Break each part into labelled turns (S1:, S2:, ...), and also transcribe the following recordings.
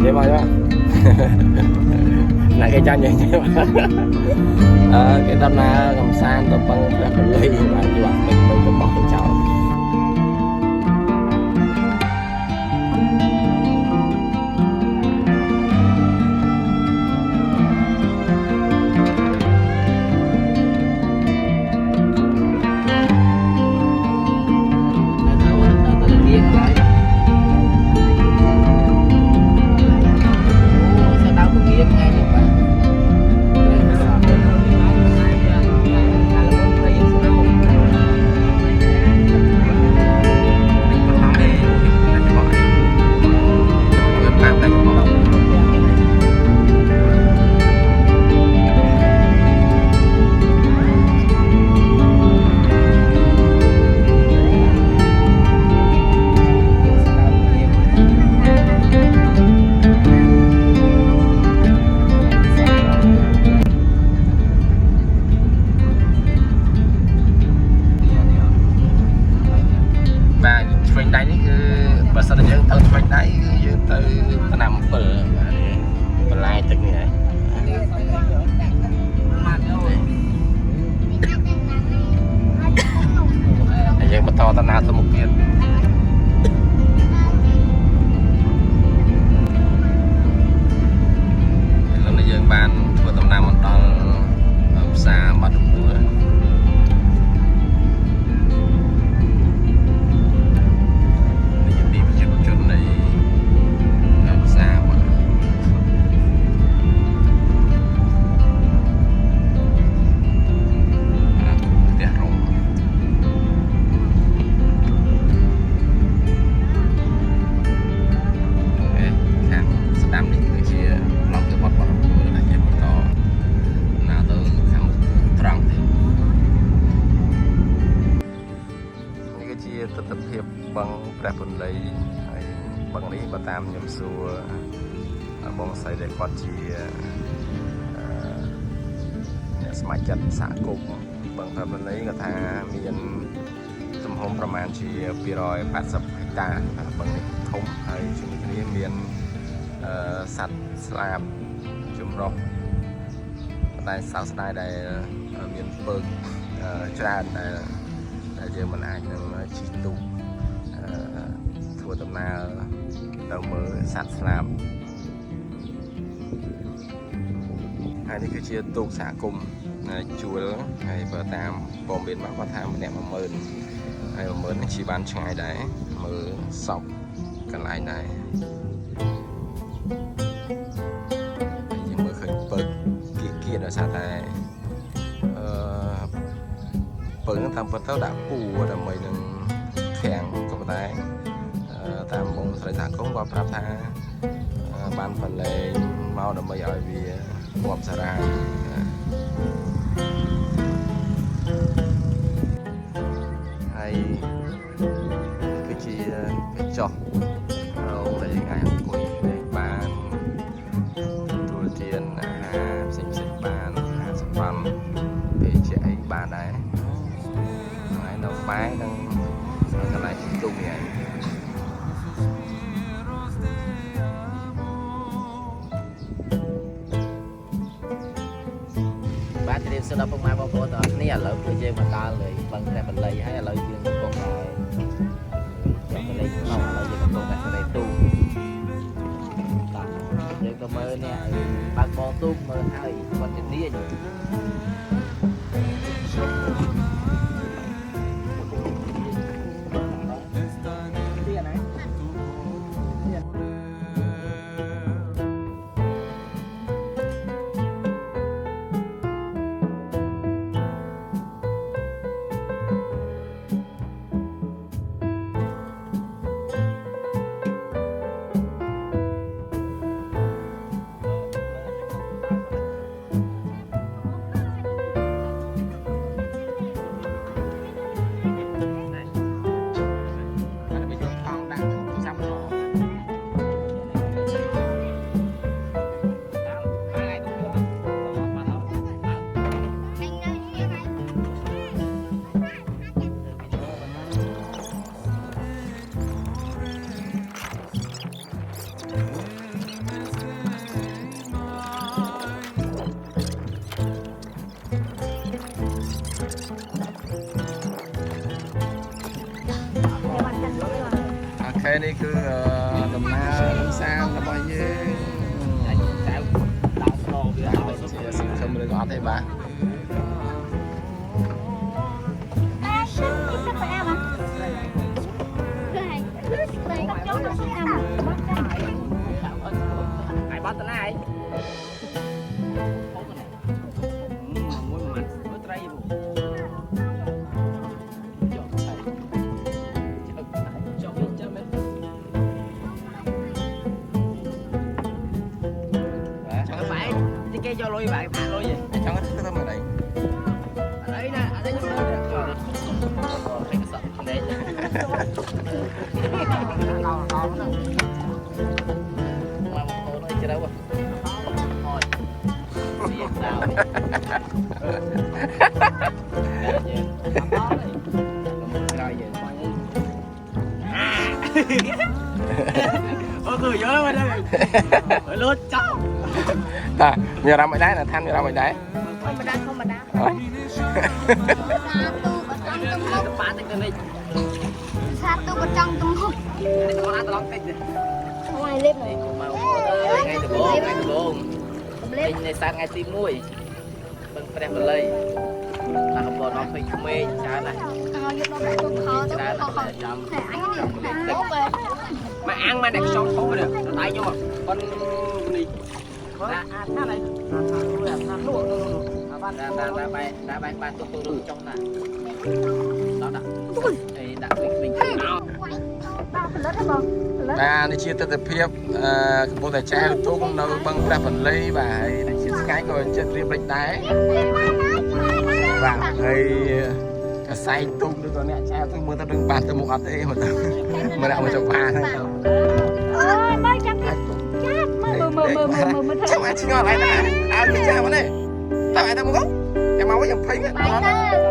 S1: vậy mà này cái chân vậy cái tâm là cầm san tập bằng là phần ly và như bạn mình bỏ cái chảoตนาสมุกเกียรติแล้วในเยือนบ้านทั่วตำนานมันตอนสาบัดหัวในยังมีประชาชนในสาบัดទស្សនភាព bằng ព្រះពន្លៃហើយ bằng នេះបើតាមខ្ញុំសួរបងស្រីដែលគាត់ជាអ្នកសមាជិកសហគមន៍ bằng ព្រះពន្លៃគាត់ថាមានទំហំប្រមាណជា280ហិកតា bằng នេះធំហើយជាមួយគ្នាមានសត្វស្លាបចម្រុះតែសោកស្ដាយដែលមានពើច្រើនដែលយើងមិនអាចនឹងជិះទូកធ្វើដំណើរទៅមើលសត្វស្លាបហើយនេះគឺជាទូកសហគមន៍ជួលហើយបើតាមព័ត៌មានមកគាត់ថាម្នាក់ 10000 ហើយ 10000 នេះជិះបានឆ្ងាយដែរមើលសពកន្លែងដែរយើងមើលឃើញពើគៀកដោយសារតែពើនឹងតាមពិតទៅដាក់ពូដើម្បីនឹងខាំងក៏ប៉ុន្តែតាមបងស្រីសហគមន៍គាត់ប្រាប់ថាបានបលែងមកដើម្បីឲ្យវាងាប់សារ៉ាហើយគឺជាកញ្ចក់ដែលយើងអាចអង្គុយលេងបានទទួលទានអាហារផ្សេងៗបានអាហារសម្រន់ពេលជាអីបានដែរហើយនៅក្បែរនឹងកន្លែងជិះទូកនេះបាទជម្រាបសួរដល់ពុកម៉ែបងប្អូនទាំងអស់គ្នាឥឡូវគឺយើងមកដល់លើបឹងព្រះបល័យហើយឥឡូវយើងកំពុងតែយកទៅលេងក្នុងឥឡូវយើងកំពុងតែលេងទូកបាទយើងទៅមើលនេះបើកបោទូកមើលហើយគាត់ជំនាញ នេះគឺដំណើរកម្សាន្តរបស់យើងសង្ឃឹមឬក៏អត់ទេបាទ
S2: បាត់ទៅណាយមួយមិនមើលត្រីចុះចាំមែនចាំបែកទីគេយកលុយបែកផាលុយ
S1: ចង់ធ្វើមកđây
S2: អីណាអត់ខ្ញុំមើលចូលពេកសក់នេះមកអូនជ្រៅអូយសៀកដៅអូគឺយកមកđâyលូតចោល
S1: តាមានអារម្មណ៍អីដែរណាថានមានអារម្មណ៍អីដែរ
S2: ធម្មតាធម្មតាប៉ាតិចទៅនេះសាទូក៏ចង់ទំហប់តែគាត់អាចត្រឡប់តិចទេថ្ងៃលេបនេះមកថ្ងៃដំបូងលេបនេះសាថ្ងៃទី1បឹងព្រះបល័យតាកបនអស់ពេញក្មេងច្រើនណាស់ឲ្យយកដល់ទូខោទៅខោចាំតែអញនេះតែមកអាំងមកអ្នកខ្ចង់ធំនេះដៃយកប៉ុននេះអាចថាឡៃថាលក់បានដាក់បានទុកទៅចុងណាដាក់អីដាក់វិញដាក់ផលិតហ៎បង
S1: បាទនេះជាទស្សនភាពកំពុងតែចែកទូកនៅបឹងព្រះបន្លីបាទហើយជាស្កាយក៏ចិត្តរៀបលេចដែរបាទហើយកសែងទូកឬក៏អ្នកចែកទូកមើលទៅនឹងបានទៅមុខអត់ទេមើលទៅមើលដាក់មកចុះបានហ្នឹងទៅ
S2: អូយមើលចាំចាប់មើល
S1: ចាំអាចឆ្ងល់ហើយណាអើគេចាំមកនេះតើឯងទៅមកចាំមកវិញខ្ញុំភ័យហ្នឹង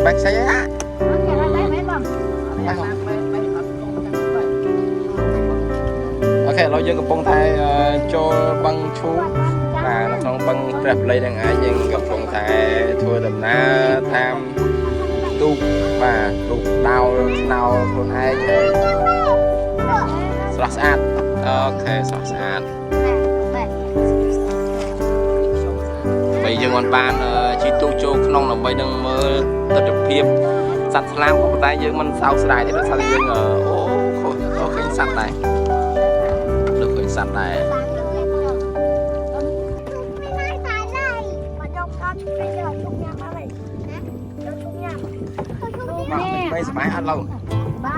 S1: បាច់ស្អីហ่ะអូខេឥឡូវយើងកំពុងតែចូលបឹងឈូបាទនៅក្នុងបឹងព្រះបន្លីទាំងឯងយើងកំពុងតែធ្វើដំណើរតាមទូកបាទទូកដោលស្នោខ្លួនឯងហើយស្រស់ស្អាតអូខេស្រស់ស្អាតបើយើងមិនបានជិះទូកចូលក្នុងដើម្បីនឹងមើលទស្សនភាពសត្វស្លាបក៏ប៉ុន្តែយើងមិនសោកស្ដាយទេដោយសារតែយើងអូឃើញសត្វដែរដូចឃើញសត្វដែរបាយសប្បាយអត់ឡូវបា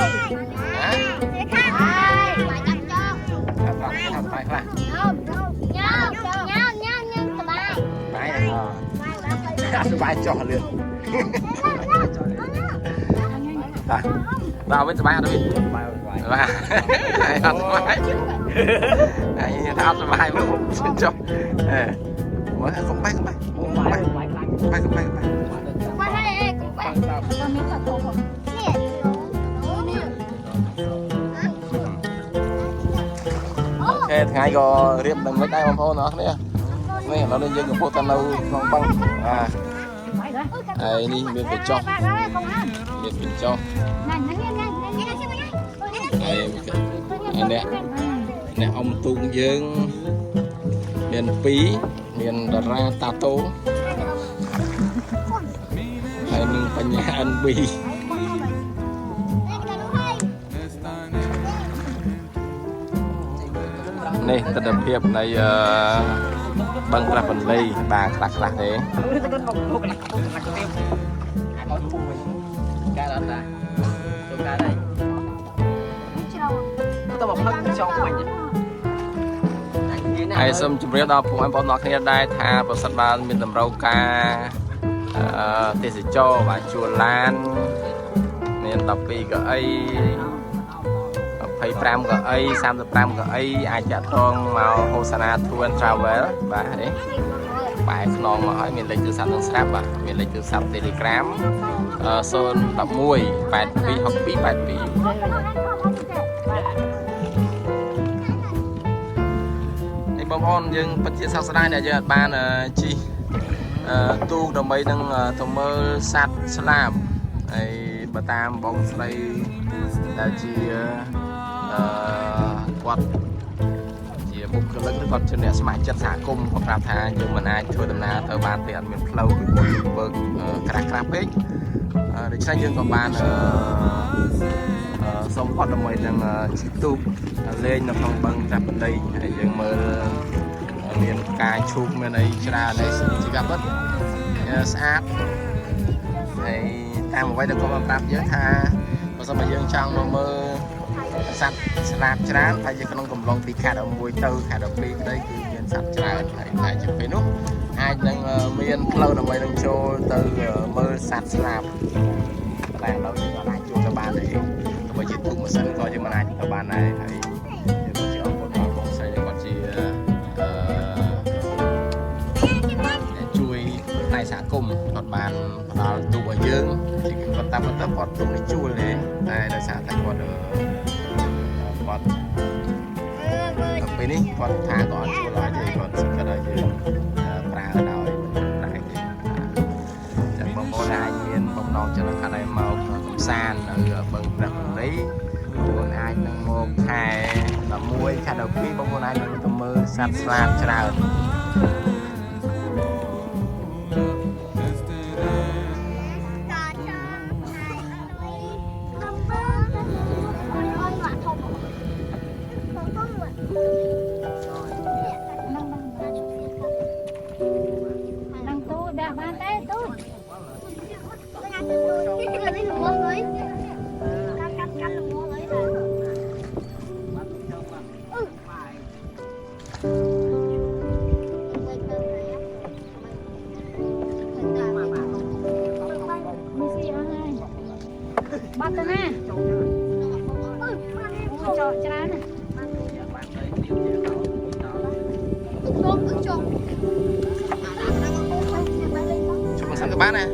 S1: យហ៎ខាងបាយបាយចាំចង់ថាសប្បាយខ្លះញ៉ាំសប្បាយអត់សប្បាយចុះលឿនបាទវិញសប្បាយអត់វិញបាទបាទអត់សប្បាយហើយថាអត់សប្បាយមើលចុះមើលកុំបែកបែកអូខេថ្ងៃក៏រៀបនឹងមិនដែរបងប្អូនអរគ្នានេះឥឡូវនេះយើងកំពុងតែនៅក្នុងបឹងហើយនេះមានកញ្ចុះមានកញ្ចុះហើយអ្នកអ៊ំទូកយើងមាន2មានតារាតាតូហើយនឹងបញ្ញា NB នេះទស្សនភាពនៃបឹងព្រះបន្លីបាទខ្លះទេការអត់ដែរទៅការដែរទៅមកផឹកចង់វិញហើយសូមជម្រាបដល់បងប្អូនអ្នកគ្នាដែរថាប្រសិនបើមានតម្រូវការទេសចរបាទជួលឡាននេះ មាន12ក៏អី25ក៏អី35ក៏អីអាចចាក់តងមកហោសនា Tour and Travel បាទនេះបែរខ្នងមកហើយមានលេខទូរស័ព្ទនឹងស្រាប់បាទមានលេខទូរស័ព្ទ Telegram 011 826282នេះបងប្អូនយើងពិតជាសោកស្ដាយដែលយើងអត់បានជិះទូកដើម្បីនឹងទៅមើលសត្វស្លាបហើយបើតាមបងស្រីដែលជាគាត់ជាបុគ្គលិកគាត់ជាអ្នកស្ម័គ្រចិត្តសហគមន៍គាត់ប្រាប់ថាយើងមិនអាចធ្វើដំណើរទៅបានទេអត់មានផ្លូវពីពុតបើកក្រាស់ពេកដូច្នេះយើងក៏បានសូមគាត់ដើម្បីនឹងជិះទូកលេងនៅក្នុងបឹងតាបតីហើយយើងមើលមានការឈូកមានអីច្រើនហើយជាការពិតស្អាតហើយតាមអ្វីដែលគាត់បានប្រាប់យើងថាបើសិនមកយើងចង់មកមើលសត្វស្លាបច្រើនតែជាក្នុងកំឡុងពីខែ11ទៅខែ12ក្តីគឺមានសត្វច្រើនហើយតែជាពេលនោះអាចនឹងមានផ្លូវដើម្បីនឹងចូលទៅមើលសត្វស្លាបតែឥឡូវយើងអាចចូលទៅបានទេទោះបីជាទូកម៉ាស៊ីនក៏យើងមិនអាចទៅបានដែរហើយយើងក៏ជាអរគុណដល់បងស្រីគាត់ជាជួយផ្នែកសហគមន៍គាត់បានផ្ដល់ទូកឲ្យយើងគាត់តាមទៅគាត់ទូកនេះជួលទេតែដោយសារតែគាត់ពេលនេះគាត់ថាគាត់ជួលឲ្យទេគាត់គិតឲ្យយើងប្រើដោយមិនដែរទេចឹងបងប្អូនអាចមានបំណងចិត្តថាឲ្យមកកំសាន្តនៅបឹងព្រះបន្លីបងប្អូនអាចនឹងមកខែ11ខែ12បងប្អូនអាចនឹងទៅមើលសត្វស្លាបច្រើន
S2: បាត់ទៅណាចោលច្រើនណាជុំមកសាំទៅបានណា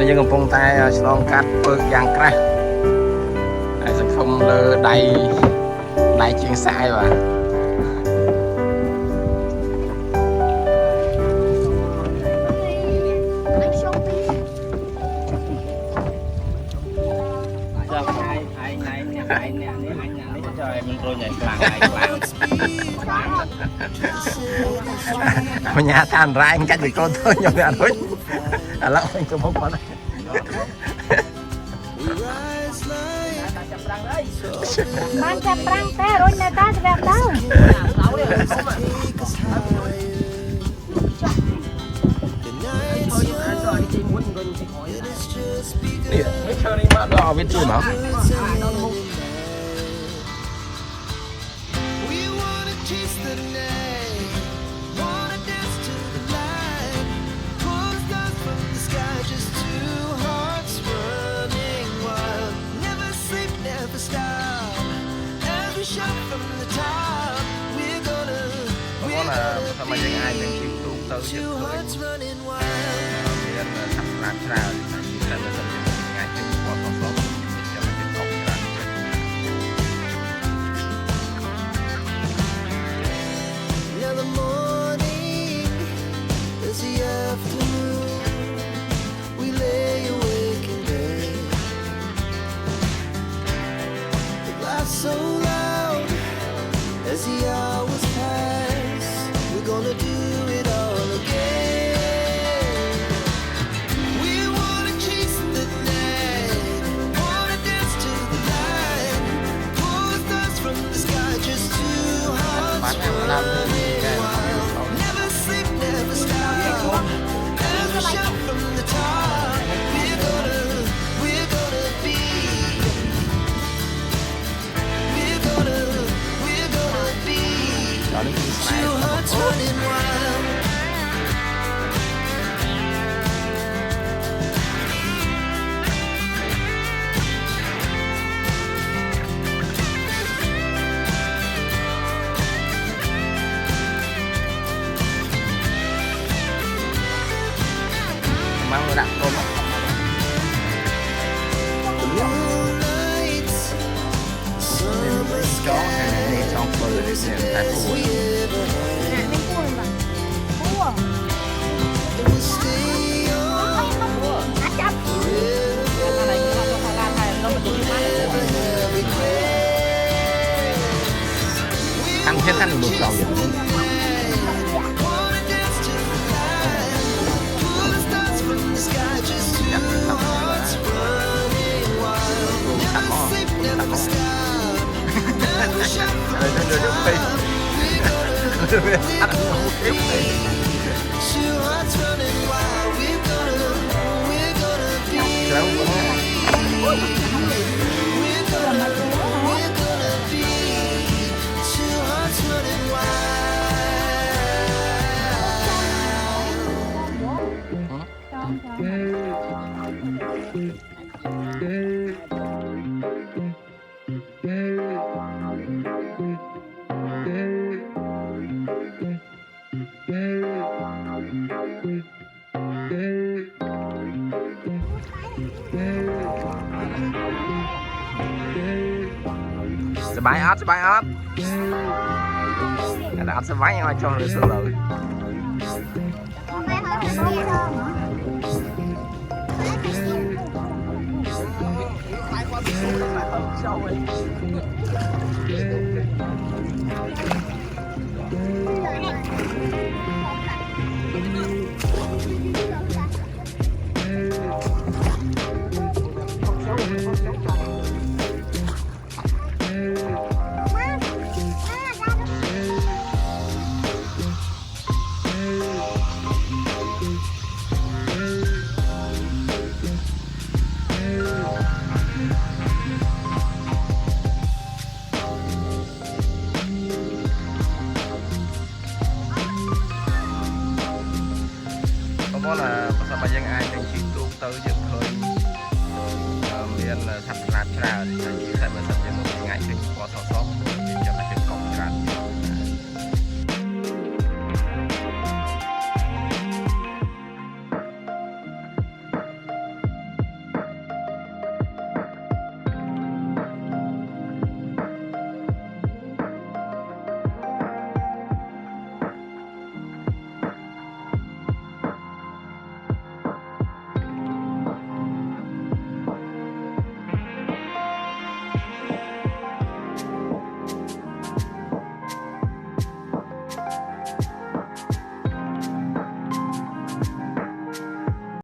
S2: យើងកំពុងតែឆ្លងកាត់ពើយ៉ាងក្រាស់ហើយសង្ឃឹមលើដៃជាងសាយបាទមញ្ញាតានរ៉ែងកាច់ពីកូនទៅខ្ញុំអត់រួចឥឡូវខ្ញុំទៅមកគាត់បានចាប់ប្រាំងតែរុញនៅតាស្រាប់ដល់នេះមិនឈើនេះមកដល់វាជួយមក
S1: ទៅយើងឃើញមានថាស្រាប់ច្រើនតែបើសិនជាថ្ងៃជិះគាត់ក៏សុំចាំតែទៅច្រើន
S3: Now the morning is the afternoon. We lay awake in bed. The laughs so loud as the hours pass. We're gonna do it all again. We wanna chase the night, wanna dance to the light, pull the stars from the sky, just two hearts running wild. Never sleep, never stop. As we shout from the top, we're gonna be. We're gonna be. Two hearts running wild.
S1: Mang đặt tôm
S3: Moonlights, summer
S1: chó này trong bờ để tại phố
S3: it will stay on
S1: ăn hết ăn được rồi
S3: wanna dance to the light, pull the stars from the sky, just two hearts running wild. Never sleep, never stop. As we shout from the top, we're gonna be. Two hearts running wild. We're gonna be. We're gonna be. Two hearts running wild.
S1: Bài ớt là ớt sẽ váy mà cho nó sửa rồi có là sao mà dân ai đang chịu tu tới dựng hơi miền thật là trà thì tại vì sao mà